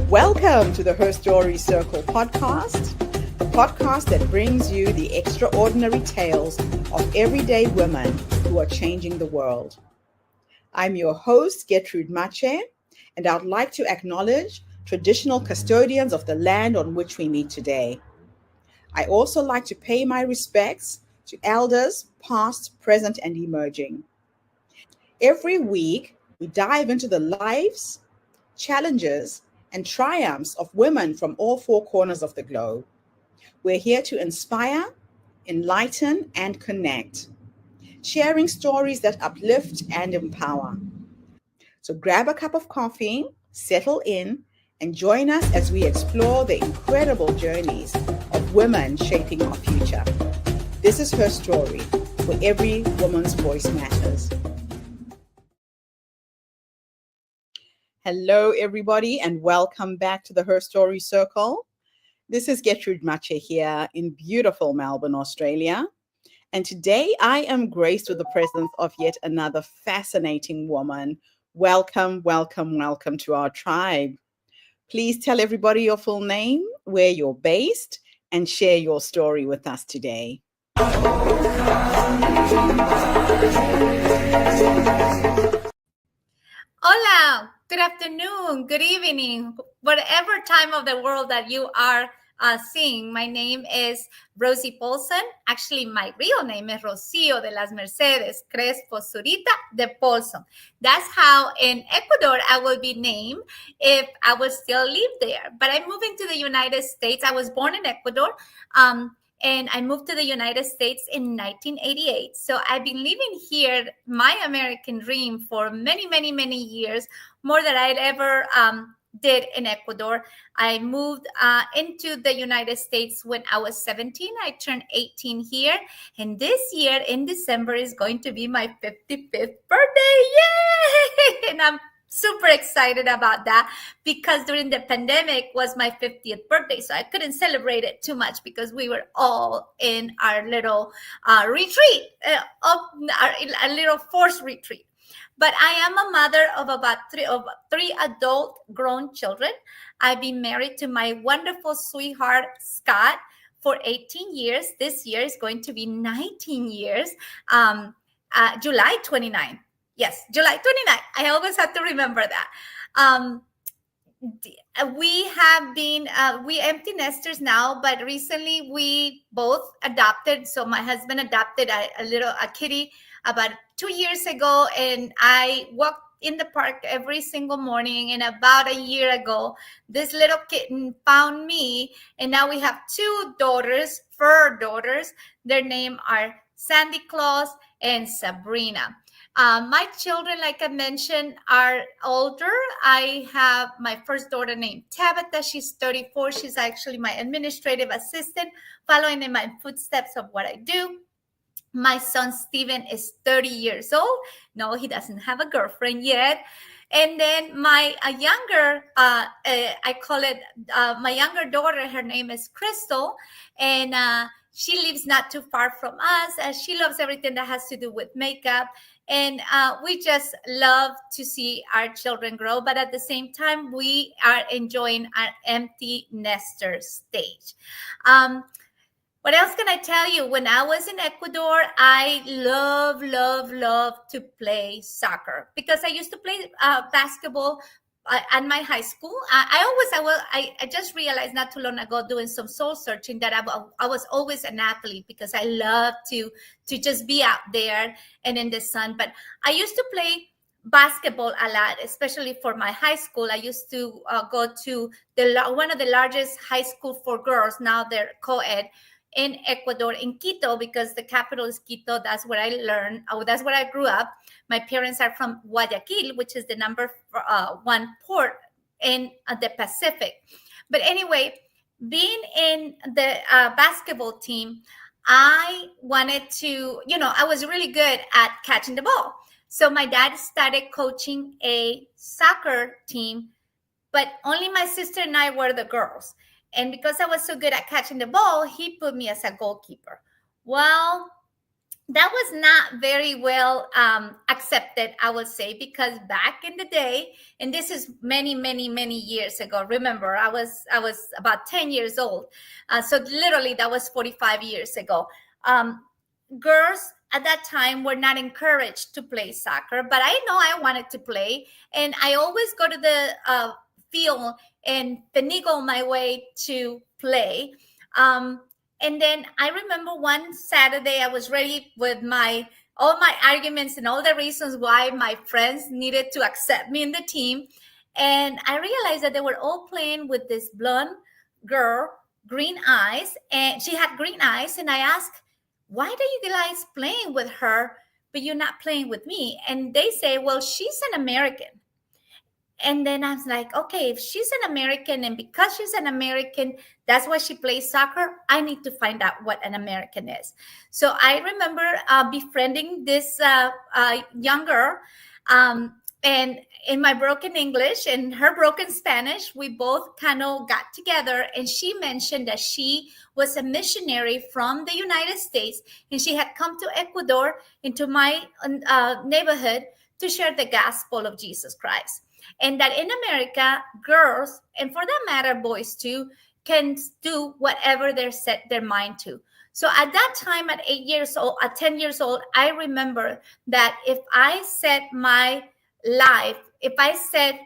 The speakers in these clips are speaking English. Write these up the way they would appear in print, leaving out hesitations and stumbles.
Welcome to the Her Story Circle podcast, the podcast that brings you the extraordinary tales of everyday women who are changing the world. I'm your host, Gertrude Mache, and I'd like to acknowledge traditional custodians of the land on which we meet today. I also like to pay my respects to elders, past, present, and emerging. Every week, we dive into the lives, challenges, and triumphs of women from all four corners of the globe. We're here to inspire, enlighten, and connect, sharing stories that uplift and empower. So grab a cup of coffee, settle in, and join us as we explore the incredible journeys of women shaping our future. This is Her Story, where every woman's voice matters. Hello, everybody, and welcome back to the Her Story Circle. This is Gertrude Mache here in beautiful Melbourne, Australia. And today I am graced with the presence of yet another fascinating woman. Welcome, welcome, welcome to our tribe. Please tell everybody your full name, where you're based, and share your story with us today. Hola, good afternoon, good evening, whatever time of the world that you are seeing. My name is Rosie Paulsen. Actually, my real name is Rocío de las Mercedes Crespo Zurita de Paulsen. That's how in Ecuador I would be named if I would still live there. But I'm moving to the United States. I was born in Ecuador. And I moved to the United States in 1988. So I've been living here, my American dream, for many, many, many years, more than I'd ever did in Ecuador. I moved into the United States when I was 17. I turned 18 here. And this year in December is going to be my 55th birthday. Yay! And I'm super excited about that because during the pandemic was my 50th birthday. So I couldn't celebrate it too much because we were all in our little retreat, a little forced retreat. But I am a mother of about three adult grown children. I've been married to my wonderful sweetheart, Scott, for 18 years. This year is going to be 19 years, July 29th. Yes, July 29th. I always have to remember that. We have been, we empty nesters now, but recently we both adopted. So my husband adopted a kitty about 2 years ago, and I walked in the park every single morning. And about a year ago, this little kitten found me, and now we have two daughters, fur daughters. Their name are Sandy Claus and Sabrina. My children, like I mentioned, are older. I have my first daughter named Tabitha. She's 34. She's actually my administrative assistant, following in my footsteps of what I do. My son, Steven, is 30 years old. No, he doesn't have a girlfriend yet. And then my younger, I call it my younger daughter, her name is Crystal. And she lives not too far from us. She loves everything that has to do with makeup. And we just love to see our children grow. But at the same time, we are enjoying our empty nester stage. What else can I tell you? When I was in Ecuador, I love to play soccer because I used to play basketball at my high school. I just realized not too long ago doing some soul searching that I was always an athlete because I love to just be out there and in the sun. But I used to play basketball a lot, especially for my high school. I used to go to one of the largest high school for girls. Now they're co-ed in Ecuador, in Quito, because the capital is Quito. That's where I learned. That's where I grew up. My parents are from Guayaquil, which is the number one port in the Pacific. But anyway, being in the basketball team, I wanted to, I was really good at catching the ball. So my dad started coaching a soccer team, but only my sister and I were the girls. And because I was so good at catching the ball, he put me as a goalkeeper. Well, that was not very well accepted, I would say, because back in the day, and this is many, many, many years ago. Remember, I was about 10 years old, so literally that was 45 years ago. Um, Girls at that time were not encouraged to play soccer, but I know I wanted to play, and I always go to the field and finagle my way to play. Um, and then I remember one Saturday I was ready with my all my arguments and all the reasons why my friends needed to accept me in the team. And I realized that they were all playing with this blonde girl, green eyes, and she had green eyes. And I asked, why are you guys playing with her, but you're not playing with me? And they say, well, she's an American. And then I was like, okay, if she's an American and because she's an American, that's why she plays soccer, I need to find out what an American is. So I remember befriending this young girl. And in my broken English and her broken Spanish, we both kind of got together. And she mentioned that she was a missionary from the United States and she had come to Ecuador into my neighborhood to share the gospel of Jesus Christ. And that in America, girls, and for that matter, boys too, can do whatever they set their mind to. So at that time, at 8 years old, at 10 years old, I remember that if I set my life, if I set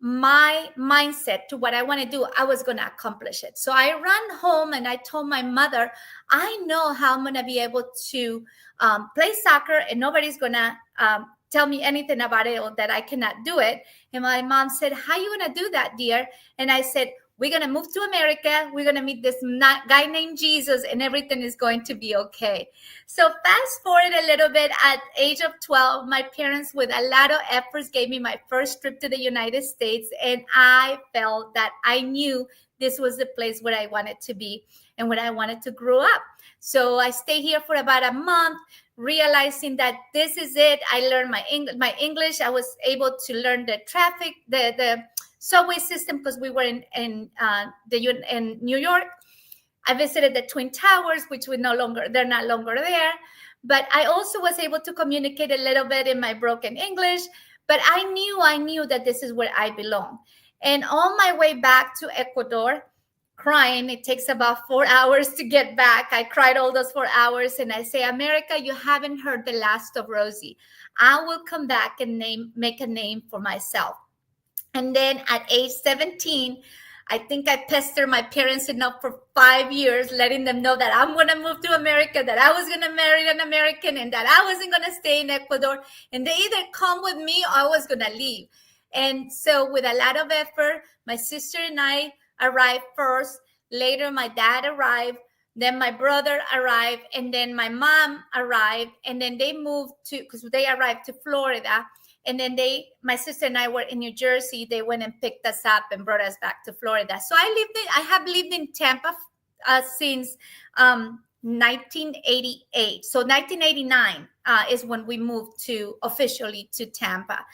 my mindset to what I want to do, I was going to accomplish it. So I ran home and I told my mother, I know how I'm going to be able to play soccer and nobody's going to tell me anything about it or that I cannot do it. And my mom said, how you going to do that, dear? And I said, we're going to move to America. We're going to meet this guy named Jesus and everything is going to be okay. So fast forward a little bit, at age of 12, my parents, with a lot of efforts, gave me my first trip to the United States. And I felt that I knew this was the place where I wanted to be and where I wanted to grow up. So I stayed here for about a month, realizing that this is it. I learned my English. I was able to learn the traffic, the subway system, because we were in New York. I visited the Twin Towers, which they're no longer there. But I also was able to communicate a little bit in my broken English. But I knew that this is where I belong. And on my way back to Ecuador, crying, it takes about 4 hours to get back. I cried all those 4 hours and I say, America, you haven't heard the last of Rosie. I will come back and make a name for myself. And then at age 17, I think I pestered my parents enough for 5 years, letting them know that I'm going to move to America, that I was going to marry an American, and that I wasn't going to stay in Ecuador. And they either come with me or I was going to leave. And so with a lot of effort, my sister and I arrived first. Later, my dad arrived. Then my brother arrived. And then my mom arrived. And then they moved because they arrived to Florida. And then my sister and I were in New Jersey. They went and picked us up and brought us back to Florida. So I have lived in Tampa since 1988. So 1989 is when we moved officially to Tampa.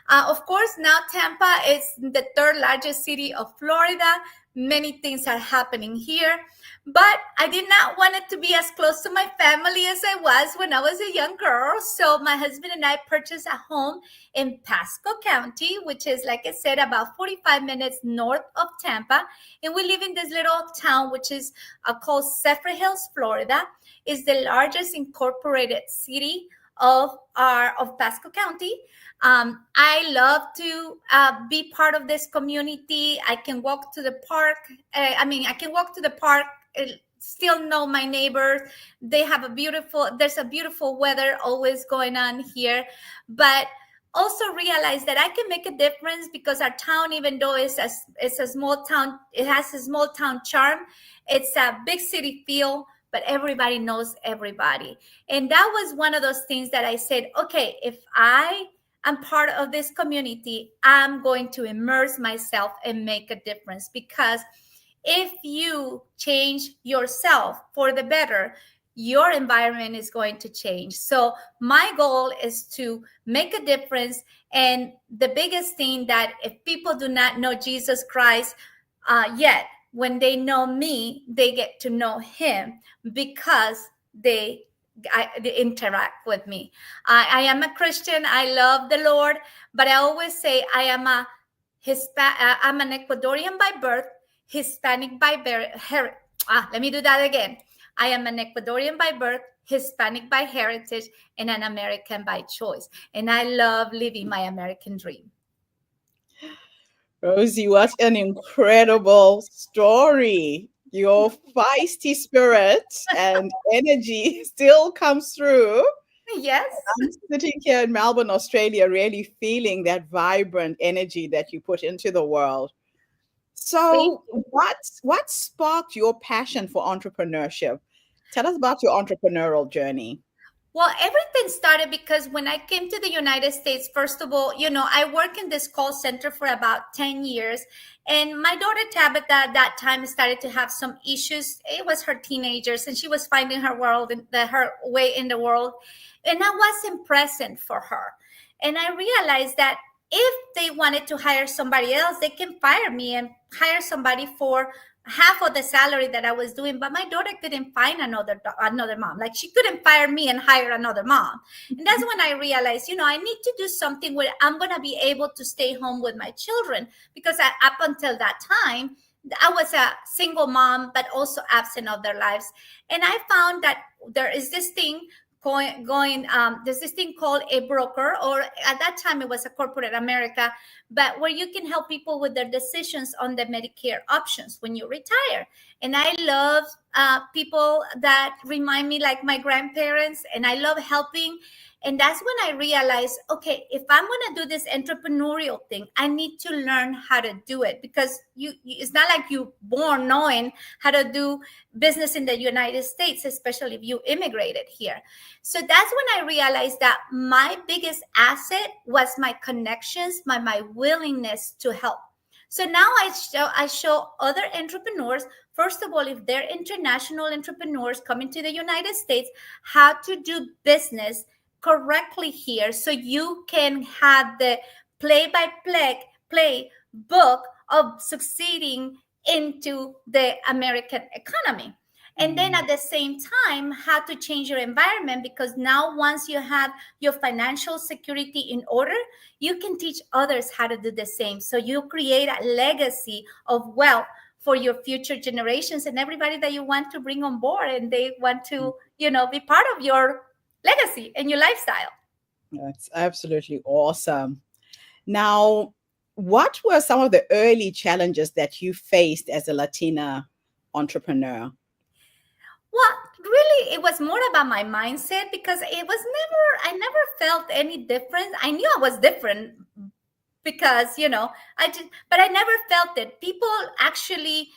Of course, now Tampa is the third largest city of Florida. Many things are happening here, but I did not want it to be as close to my family as I was when I was a young girl. So my husband and I purchased a home in Pasco County, which is, like I said, about 45 minutes north of Tampa. And we live in this little town, which is called Zephyr Hills, Florida. It's the largest incorporated city of Pasco County. I love to be part of this community. I can walk to the park. I can walk to the park, still know my neighbors. There's a beautiful weather always going on here. But also realize that I can make a difference because our town, even though it's a small town, it has a small town charm. It's a big city feel, but everybody knows everybody. And that was one of those things that I said, okay, if I'm part of this community, I'm going to immerse myself and make a difference, because if you change yourself for the better, your environment is going to change. So my goal is to make a difference. And the biggest thing, that if people do not know Jesus Christ yet, when they know me, they get to know him, because they interact with me. I am a Christian. I love the Lord, but I always say I am I'm an Ecuadorian by birth, Hispanic by let me do that again. I am an Ecuadorian by birth, Hispanic by heritage, and an American by choice. And I love living my American dream. Rosie, what an incredible story. Your feisty spirit and energy still comes through. Yes. I'm sitting here in Melbourne, Australia, really feeling that vibrant energy that you put into the world. So, what sparked your passion for entrepreneurship? Tell us about your entrepreneurial journey. Well, everything started because when I came to the United States, first of all, I worked in this call center for about 10 years. And my daughter Tabitha at that time started to have some issues. It was her teenagers, and she was finding her her way in the world. And I wasn't present for her. And I realized that if they wanted to hire somebody else, they can fire me and hire somebody for half of the salary that I was doing. But my daughter couldn't find another mom. Like, she couldn't fire me and hire another mom. And that's when I realized, I need to do something where I'm going to be able to stay home with my children, because up until that time, I was a single mom, but also absent of their lives. And I found that there is this thing there's this thing called a broker, or at that time it was a corporate America, but where you can help people with their decisions on the Medicare options when you retire. And I love people that remind me like my grandparents, and I love helping. And that's when I realized, okay, if I'm going to do this entrepreneurial thing, I need to learn how to do it, because it's not like you're born knowing how to do business in the United States, especially if you immigrated here. So that's when I realized that my biggest asset was my connections, my willingness to help. So now I show other entrepreneurs, first of all, if they're international entrepreneurs coming to the United States, how to do business correctly here, so you can have the play book of succeeding into the American economy. And then at the same time, how to change your environment, because now once you have your financial security in order, you can teach others how to do the same. So you create a legacy of wealth for your future generations and everybody that you want to bring on board, and they want to, be part of your legacy and your lifestyle. That's absolutely awesome. Now, what were some of the early challenges that you faced as a Latina entrepreneur? Well, really, it was more about my mindset, because I never felt any difference. I knew I was different because, but I never felt it. People actually,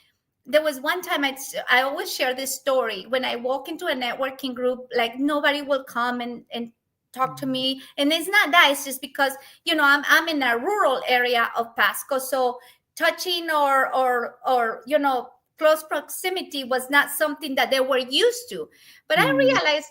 there was one time I always share this story. When I walk into a networking group, like, nobody will come and talk to me. And it's not that, it's just because, I'm in a rural area of Pasco. So touching or close proximity was not something that they were used to. But I realized,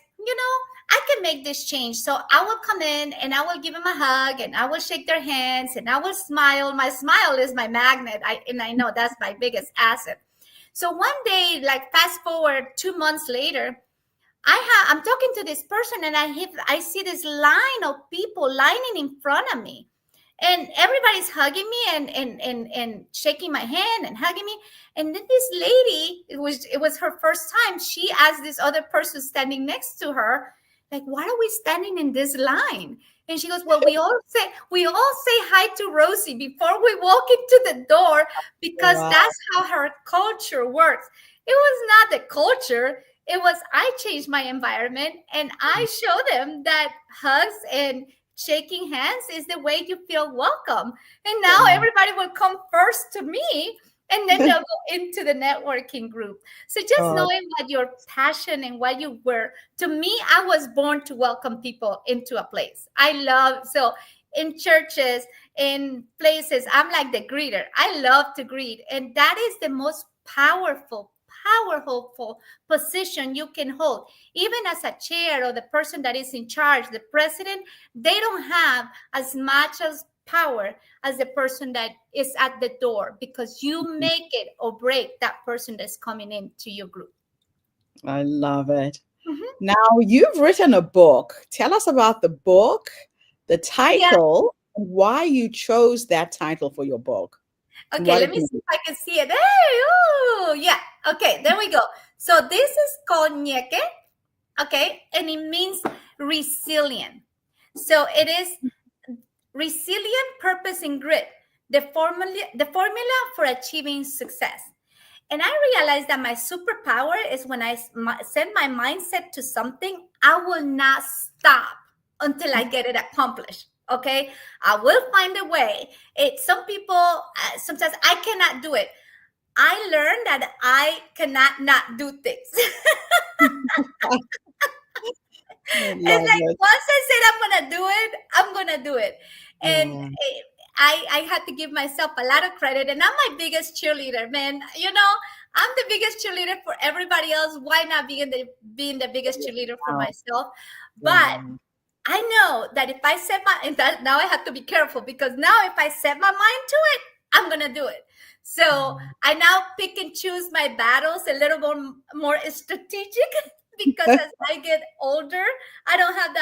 I can make this change. So I will come in and I will give them a hug, and I will shake their hands, and I will smile. My smile is my magnet. And I know that's my biggest asset. So one day, like, fast forward 2 months later, I'm talking to this person, and I see this line of people lining in front of me, and everybody's hugging me and shaking my hand and hugging me. And then this lady, it was her first time. She asked this other person standing next to her, like, why are we standing in this line? And she goes, well, we all say hi to Rosie before we walk into the door, because that's how her culture works. It was not the culture. It was, I changed my environment, and I show them that hugs and shaking hands is the way you feel welcome. And now everybody will come first to me, and then they'll go into the networking group. So just knowing what your passion and what you were, to me, I was born to welcome people into a place. So in churches, in places, I'm like the greeter. I love to greet. And that is the most powerful position you can hold. Even as a chair, or the person that is in charge, the president, they don't have as much as power as the person that is at the door, because you make it or break that person that's coming into your group. I love it. Mhm. Now, you've written a book. Tell us about the book, the Yeah. title, and why you chose that title for your book and Okay, what let it me see means. if I can see it. Hey, oh, yeah. Okay, there we go. So this is called Ñeque, okay, and it means resilient. So it is resilient purpose and grit, the formula for achieving success. And I realized that my superpower is when I set my mindset to something, I will not stop until I get it accomplished. Okay, I will find a way. Some people sometimes I cannot do it. I learned that I cannot not do things. I It's love like it. once I said I'm gonna do it, I'm gonna do it. And Yeah. I had to give myself a lot of credit, and I'm my biggest cheerleader, man. I'm the biggest cheerleader for everybody else. Why not being the biggest cheerleader for Wow. myself? But Wow. I know that if I set my and that now I have to be careful, because now if I set my mind to it, I'm gonna do it. So I now pick and choose my battles a little more strategic because as I get older, I don't have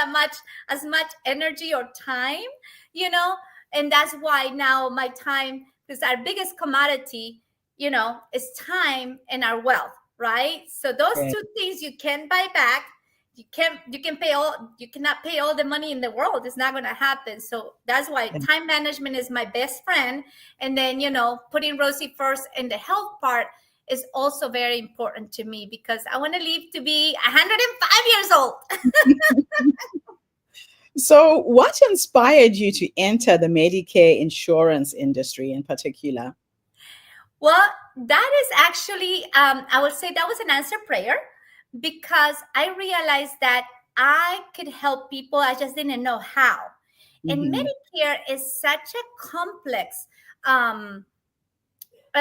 as much energy or time, you know, and that's why now my time, because our biggest commodity, is time and our wealth, right? So those Yeah. two things you can buy back. You cannot pay all the money in the world. It's not going to happen. So that's why time management is my best friend. And then, putting Rosie first in the health part is also very important to me, because I want to live to be 105 years old. So, what inspired you to enter the Medicare insurance industry in particular? Well, that is actually, I would say that was an answer prayer, because I realized that I could help people. I just didn't know how. And Hmm. Medicare is such a complex um,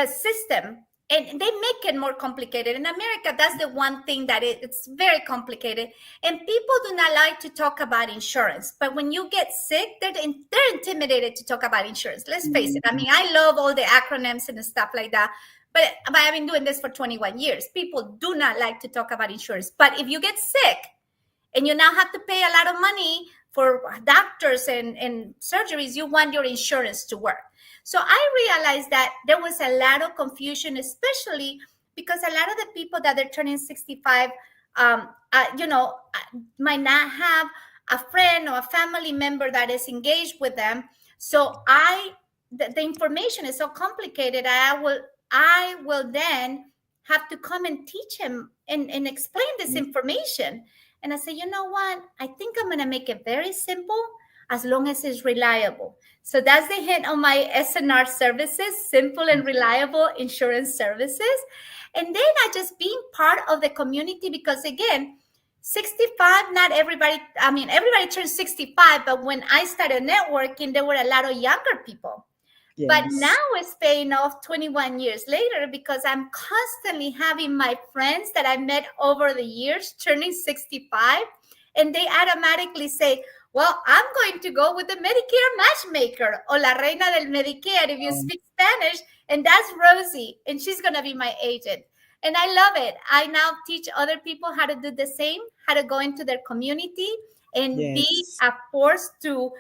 system, and they make it more complicated. In America, that's the one thing that it's very complicated. And people do not like to talk about insurance. But when you get sick, they're intimidated to talk about insurance. Let's face it. I mean, I love all the acronyms and stuff like that. But I've been doing this for 21 years. People do not like to talk about insurance. But if you get sick, and you now have to pay a lot of money for doctors and surgeries, you want your insurance to work. So I realized that there was a lot of confusion, especially because a lot of the people that are turning 65, might not have a friend or a family member that is engaged with them. So the information is so complicated. I will then have to come and teach him and explain this information. And I said, you know what? I think I'm going to make it very simple as long as it's reliable. So that's the hint on my SNR services, simple and reliable insurance services. And then I just being part of the community, because again, 65, not everybody, I mean, everybody turns 65, but when I started networking, there were a lot of younger people. But now Yes. it's paying off 21 years later, because I'm constantly having my friends that I met over the years turning 65, and they automatically say, well, I'm going to go with the Medicare matchmaker, or La Reina del Medicare if you Um, speak Spanish, and that's Rosie, and she's going to be my agent. And I love it. I now teach other people how to do the same, how to go into their community and be yes. a force to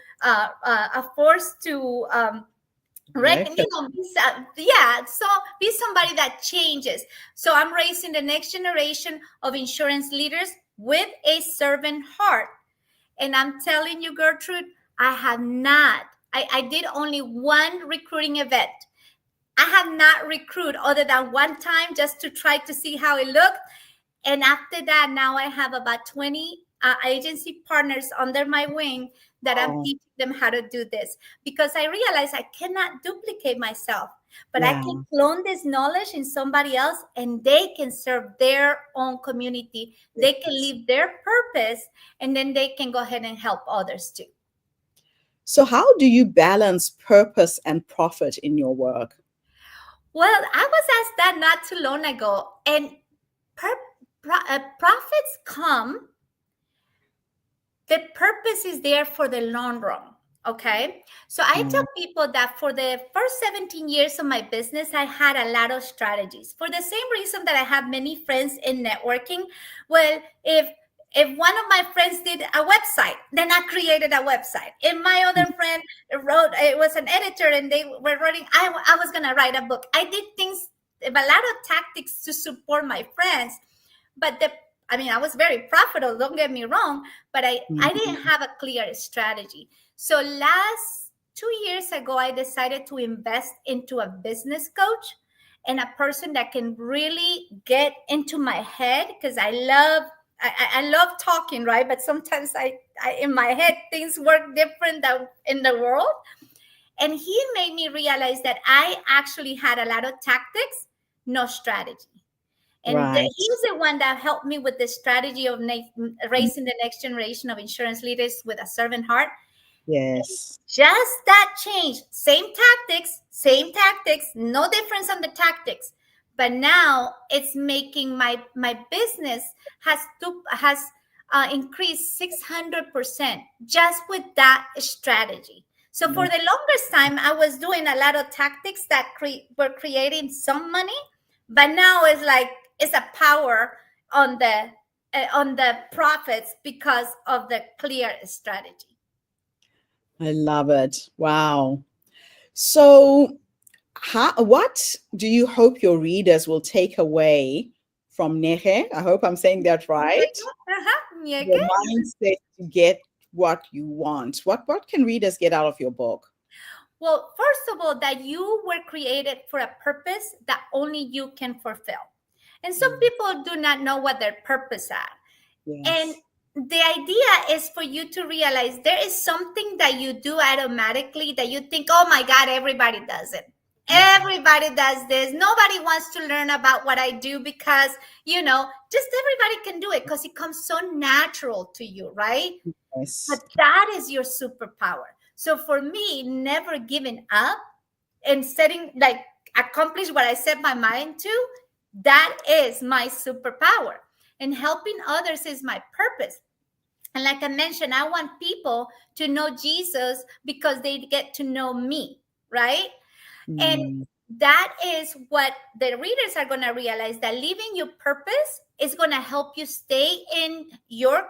reckon, Record. yeah, so be somebody that changes. So I'm raising the next generation of insurance leaders with a servant heart. And I'm telling you, Gertrude, I did only one recruiting event. I have not recruited other than one time, just to try to see how it looked. And after that, now I have about 20 agency partners under my wing that I'm Oh, teaching them how to do this, because I realize I cannot duplicate myself, but I can yeah. clone this knowledge in somebody else, and they can serve their own community. They can Yes. live their purpose, and then they can go ahead and help others too. So, how do you balance purpose and profit in your work? Well, I was asked that not too long ago, and profits come, the purpose is there for the long run. Okay. So I tell Mm, people that for the first 17 years of my business, I had a lot of strategies, for the same reason that I have many friends in networking. Well, if if one of my friends did a website, then I created a website. If my other friend wrote, it was an editor and they were writing, I was going to write a book. I did things, a lot of tactics to support my friends. But I was very profitable, don't get me wrong, but I didn't have a clear strategy. So last 2 years ago, I decided to invest into a business coach and a person that can really get into my head, because I love talking, right? But sometimes I in my head, things work different than in the world. And he made me realize that I actually had a lot of tactics, no strategy. And Right. he's the one that helped me with the strategy of raising the next generation of insurance leaders with a servant heart. Yes. Just that change, same tactics, no difference on the tactics. But now it's making my business has increased 600% just with that strategy. So for the longest time, I was doing a lot of tactics that were creating some money, but now it's like it's a power on the profits because of the clear strategy. I love it. Wow. So, what do you hope your readers will take away from Ñeque? I hope I'm saying that right. Ñeque. Your mindset to get what you want. What can readers get out of your book? Well, first of all, that you were created for a purpose that only you can fulfill. And some people do not know what their purpose are. Yes. And the idea is for you to realize there is something that you do automatically that you think, oh my God, everybody does it. Everybody does this. Nobody wants to learn about what I do because, just everybody can do it because it comes so natural to you, right? Yes. But that is your superpower. So for me, never giving up and accomplish what I set my mind to, that is my superpower. And helping others is my purpose. And like I mentioned, I want people to know Jesus because they get to know me, right? And that is what the readers are going to realize, that living your purpose is going to help you stay in your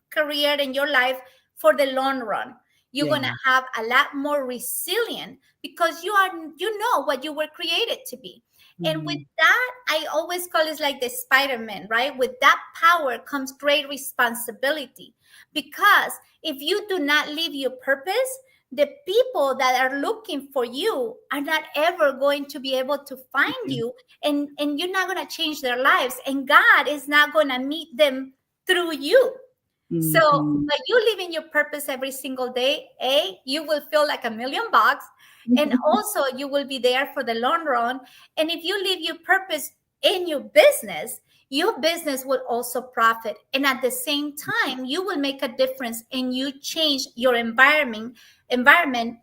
career, in your life for the long run. You're going to have a lot more resilient because you know what you were created to be. And with that, I always call it like the Spider-Man, right? With that power comes great responsibility. Because if you do not live your purpose, the people that are looking for you are not ever going to be able to find you, and you're not going to change their lives. And God is not going to meet them through you. So by you living your purpose every single day, you will feel like $1,000,000, and also you will be there for the long run. And if you live your purpose in your business will also profit. And at the same time, you will make a difference and you change your environment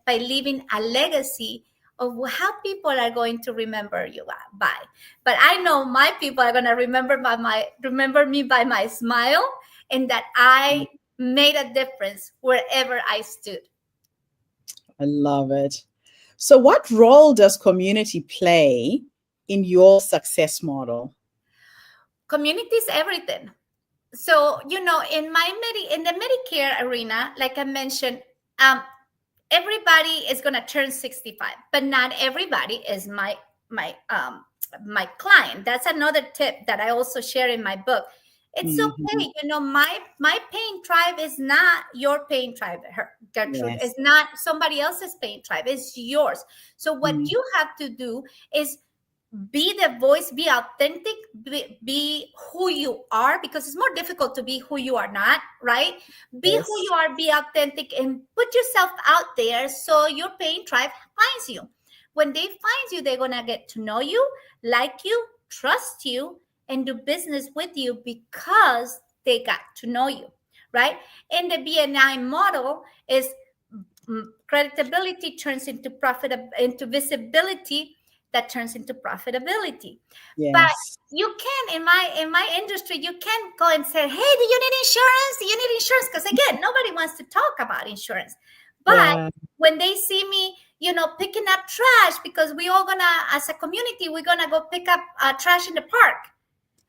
by leaving a legacy of how people are going to remember you by. But I know my people are going to remember me by my smile, and that I made a difference wherever I stood. I love it. So what role does community play in your success model? Community is everything. So, in the Medicare arena, like I mentioned, everybody is going to turn 65, but not everybody is my client. That's another tip that I also share in my book. It's okay. My pain tribe is not your pain tribe. Gertrude is not somebody else's pain tribe. It's yours. So what you have to do is be the voice, be authentic, be who you are, because it's more difficult to be who you are not, right? Be who you are, be authentic, and put yourself out there so your pain tribe finds you. When they find you, they're going to get to know you, like you, trust you, and do business with you because they got to know you, right? And the BNI model is credibility turns into into visibility, that turns into profitability. But you can, in my industry, you can't go and say, hey, do you need insurance? Do you need insurance? Because again, nobody wants to talk about insurance. But when they see me, picking up trash, because we all gonna, as a community, we're gonna go pick up trash in the park.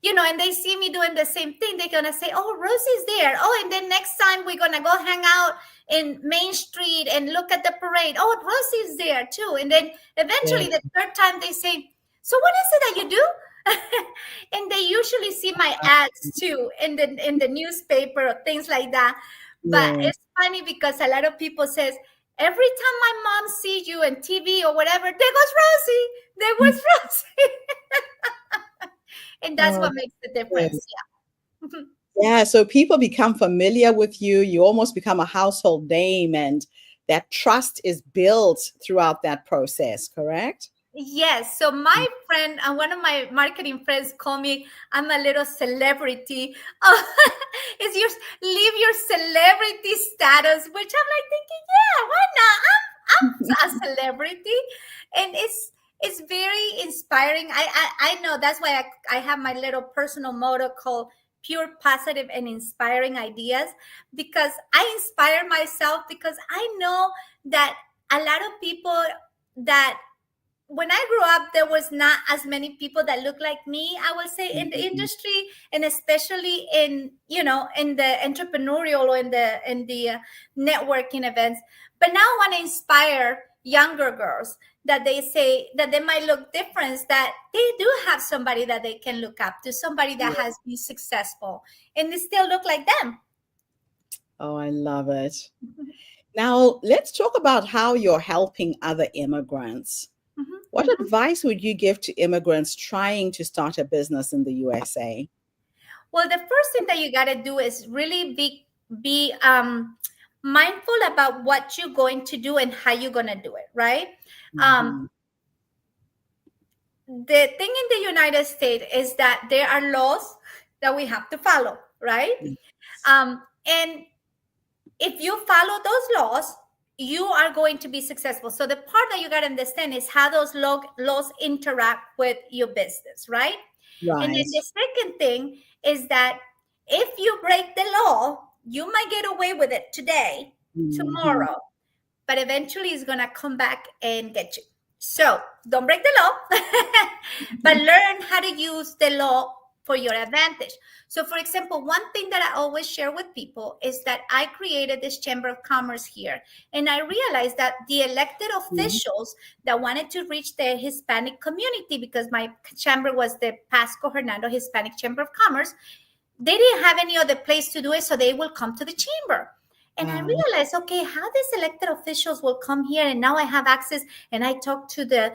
and they see me doing the same thing, they're gonna say, "Oh, Rosie's there. Oh, and then next time we're gonna go hang out in Main Street and look at the parade. Oh, Rosie's there too." And then Yeah. eventually, the third time, they say, "So what is it that you do?" And they usually see my ads too in the newspaper or things like that. But Yes. it's funny because a lot of people says, every time my mom sees you on TV or whatever, there goes Rosie. There was Rosie. And that's Oh, what makes the good. difference. Yeah. Yeah, so people become familiar with you. You almost become a household name, and that trust is built throughout that process, correct? Yes. So my friend, one of my marketing friends, call me, I'm a little celebrity. Is your leave your celebrity status? Which I'm like thinking, yeah, why not? I'm a celebrity, and it's very inspiring. I know that's why I have my little personal motto called pure positive and inspiring ideas, because I inspire myself, because I know that a lot of people that when I grew up, there was not as many people that look like me, I will say, in the Mhm. industry, and especially in, in the entrepreneurial or in the networking events. But now I want to inspire younger girls that they say that they might look different, that they do have somebody that they can look up to, somebody that has been successful, and they still look like them. Oh, I love it. Now, let's talk about how you're helping other immigrants. Mhm. What advice would you give to immigrants trying to start a business in the USA? Well, the first thing that you got to do is really be mindful about what you're going to do and how you're going to do it, right? Um, Mhm. the thing in the United States is that there are laws that we have to follow, right? Yes. And if you follow those laws, you are going to be successful. So the part that you got to understand is how those laws interact with your business, right? And then Right. the second thing is that if you break the law, you might get away with it today, Mhm. tomorrow, but eventually it's going to come back and get you. So don't break the law, but learn how to use the law for your advantage. So, for example, one thing that I always share with people is that I created this Chamber of Commerce here, and I realized that the elected Mhm. officials that wanted to reach the Hispanic community, because my chamber was the Pasco Hernando Hispanic Chamber of Commerce, they didn't have any other place to do it, so they will come to the chamber. And I Wow. realized, okay, how these elected officials will come here, and now I have access, and I talk to the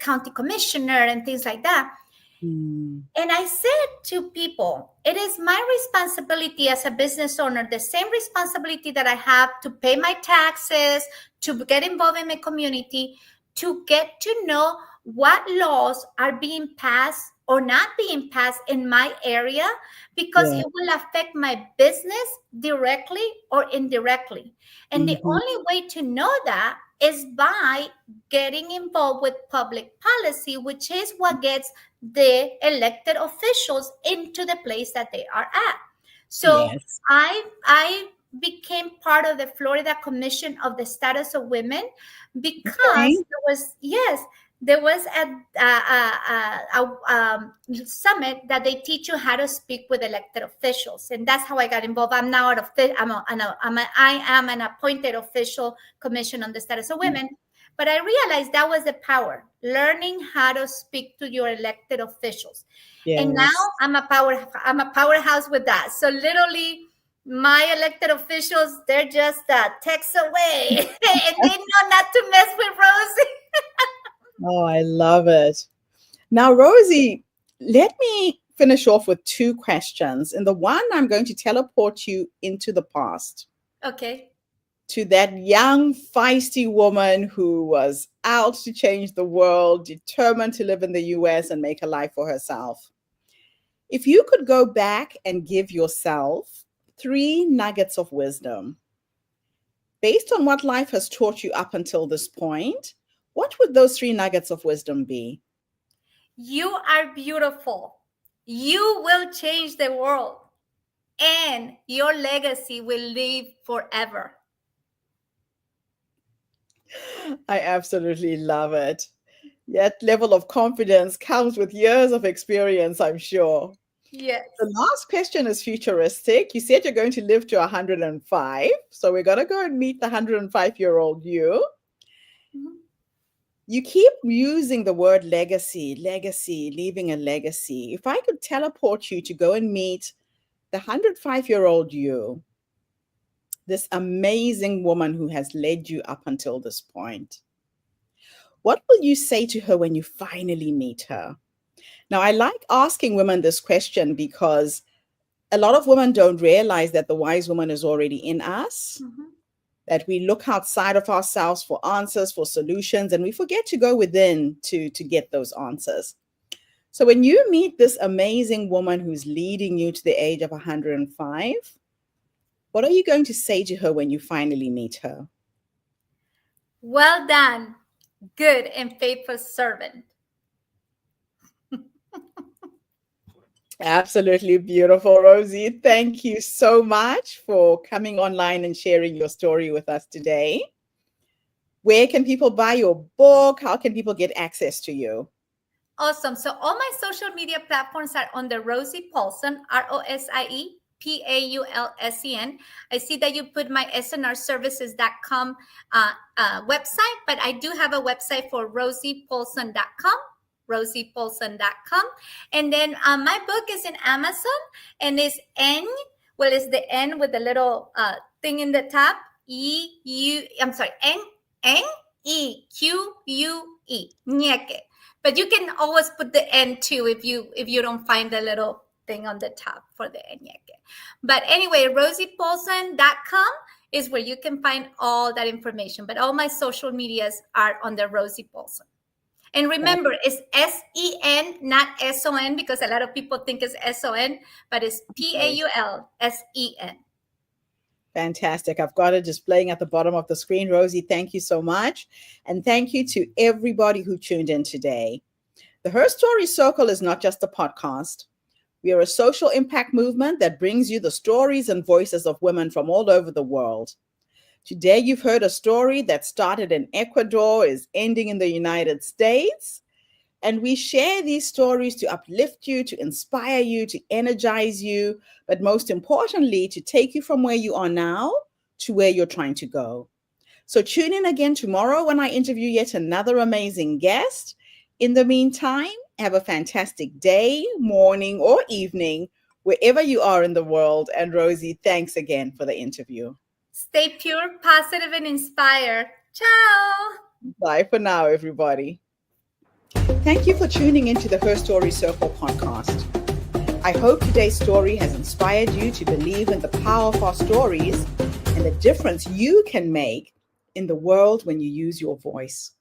county commissioner and things like that. Mm. And I said to people, it is my responsibility as a business owner, the same responsibility that I have to pay my taxes, to get involved in my community, to get to know what laws are being passed or not being passed in my area, because Yeah. it will affect my business directly or indirectly. And the Mhm. only way to know that is by getting involved with public policy, which is what gets the elected officials into the place that they are at. So Yes. I became part of the Florida Commission of the Status of Women, because Okay. there was a summit that they teach you how to speak with elected officials, and that's how I got involved. I'm now I am an appointed official commission on the status of women. But I realized that was the power, learning how to speak to your elected officials. And now Yes. I'm a powerhouse with that. So literally my elected officials, they're just text away and they know not to mess with Rosie. Oh, I love it. Now, Rosie, let me finish off with two questions. In the one, I'm going to teleport you into the past Okay. to that young, feisty woman who was out to change the world, determined to live in the US and make a life for herself. If you could go back and give yourself three nuggets of wisdom based on what life has taught you up until this point, what would those three nuggets of wisdom be? You are beautiful. You will change the world, and your legacy will live forever. I absolutely love it. That level of confidence comes with years of experience, I'm sure. Yes. The last question is futuristic. You said you're going to live to 105. So we're going to go and meet the 105-year-old you. Mhm. You keep using the word legacy, leaving a legacy. If I could teleport you to go and meet the 105-year-old you, this amazing woman who has led you up until this point, what will you say to her when you finally meet her? Now, I like asking women this question because a lot of women don't realize that the wise woman is already in us, Mhm. that we look outside of ourselves for answers, for solutions, and we forget to go within to get those answers. So when you meet this amazing woman who's leading you to the age of 105, what are you going to say to her when you finally meet her? Well done, good and faithful servant. Absolutely beautiful, Rosie. Thank you so much for coming online and sharing your story with us today. Where can people buy your book? How can people get access to you? Awesome. So all my social media platforms are under Rosie Paulsen, ROSIE PAULSEN. I see that you put my snrservices.com website, but I do have a website for rosiepaulsen.com, rosiepaulsen.com. And then my book is in Amazon and it's it's the N with the little thing in the top. Neque. Ñeque. But you can always put the N too if you don't find the little thing on the top for the Ñeque. But anyway, rosiepaulsen.com is where you can find all that information. But all my social medias are on the Rosie Paulsen. And remember, it's SEN, not SON, because a lot of people think it's SON, but it's PAULSEN. Fantastic. I've got it displaying at the bottom of the screen. Rosie, thank you so much. And thank you to everybody who tuned in today. The Her Story Circle is not just a podcast. We are a social impact movement that brings you the stories and voices of women from all over the world. Today, you've heard a story that started in Ecuador, is ending in the United States. And we share these stories to uplift you, to inspire you, to energize you, but most importantly, to take you from where you are now to where you're trying to go. So tune in again tomorrow when I interview yet another amazing guest. In the meantime, have a fantastic day, morning, or evening, wherever you are in the world. And Rosie, thanks again for the interview. Stay pure, positive, and inspired. Ciao. Bye for now, everybody. Thank you for tuning into the Her Story Circle podcast. I hope today's story has inspired you to believe in the power of our stories and the difference you can make in the world when you use your voice.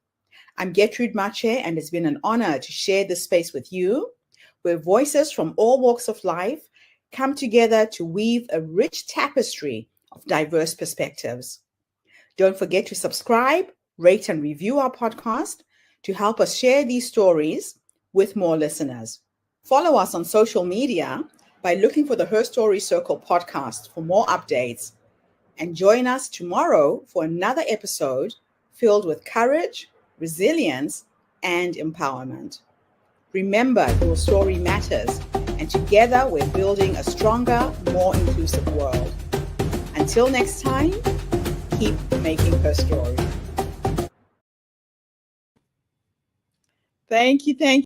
I'm Gertrude Mache, and it's been an honor to share this space with you, where voices from all walks of life come together to weave a rich tapestry of diverse perspectives. Don't forget to subscribe, rate, and review our podcast to help us share these stories with more listeners. Follow us on social media by looking for the Her Story Circle podcast for more updates. And join us tomorrow for another episode filled with courage, resilience, and empowerment. Remember, your story matters, and together we're building a stronger, more inclusive world. Until next time, keep making her story. Thank you.